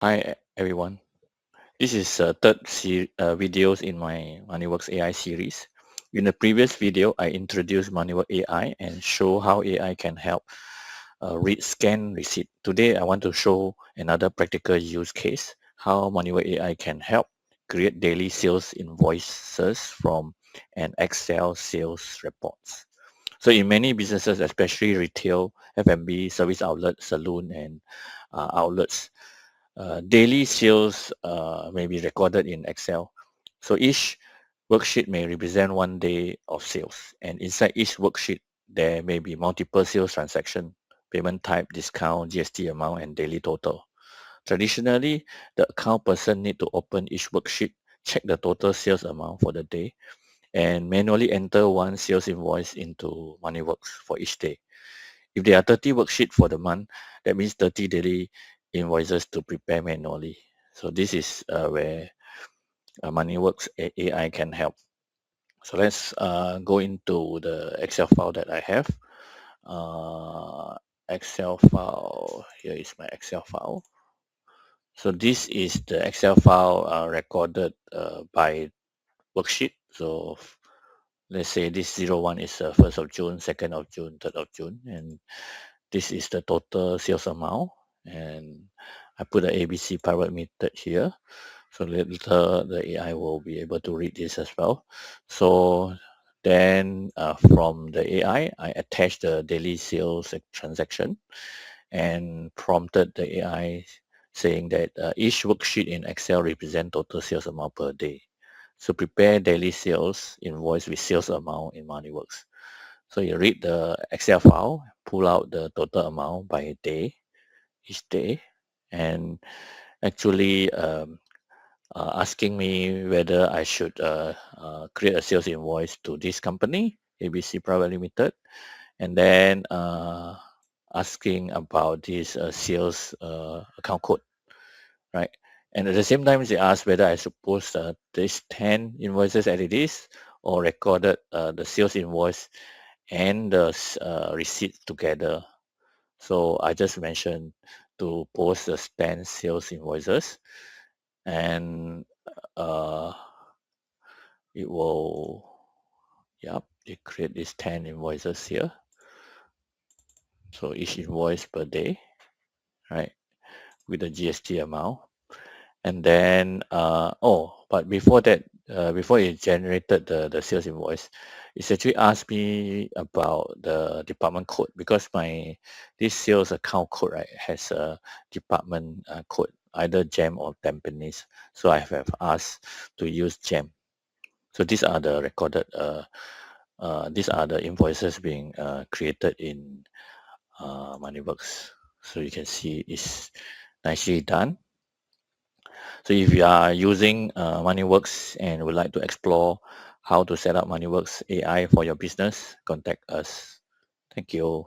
Hi everyone. This is third videos in my MoneyWorks AI series. In the previous video, I introduced MoneyWorks AI and show how AI can help read scan receipt. Today, I want to show another practical use case, how MoneyWorks AI can help create daily sales invoices from an Excel sales reports. So in many businesses, especially retail, F&B, service outlet, saloon, and outlets, daily sales may be recorded in Excel. So each worksheet may represent one day of sales. And inside each worksheet, there may be multiple sales transaction, payment type, discount, GST amount, and daily total. Traditionally, the account person need to open each worksheet, check the total sales amount for the day, and manually enter one sales invoice into MoneyWorks for each day. If there are 30 worksheets for the month, that means 30 daily invoices to prepare manually. So this is where MoneyWorks AI can help. So let's go into the Excel file that I have. Excel file, here is my Excel file. So this is the Excel file recorded by worksheet. So let's say this 01 is 1st of June, 2nd of June, 3rd of June, and this is the total sales amount. And I put the ABC pivot method here. So later the AI will be able to read this as well. So then from the AI, I attached the daily sales transaction and prompted the AI saying that each worksheet in Excel represent total sales amount per day. So prepare daily sales invoice with sales amount in MoneyWorks. So you read the Excel file, pull out the total amount by day, each day, and actually asking me whether I should create a sales invoice to this company, ABC Private Limited, and then asking about this sales account code, right? And at the same time, they asked whether I suppose this 10 invoices as it is or recorded the sales invoice and the receipt together. So I just mentioned to post the 10 sales invoices, and uh, it will, yep, it create these 10 invoices here. So each invoice per day, right, with the GST amount. And then, but before that, before it generated the sales invoice, it's actually asked me about the department code because this sales account code, right, has a department code, either GEM or Tampines. So I have asked to use GEM. So these are the recorded, these are the invoices being created in MoneyWorks. So you can see it's nicely done. So if you are using MoneyWorks and would like to explore how to set up MoneyWorks AI for your business, contact us. Thank you.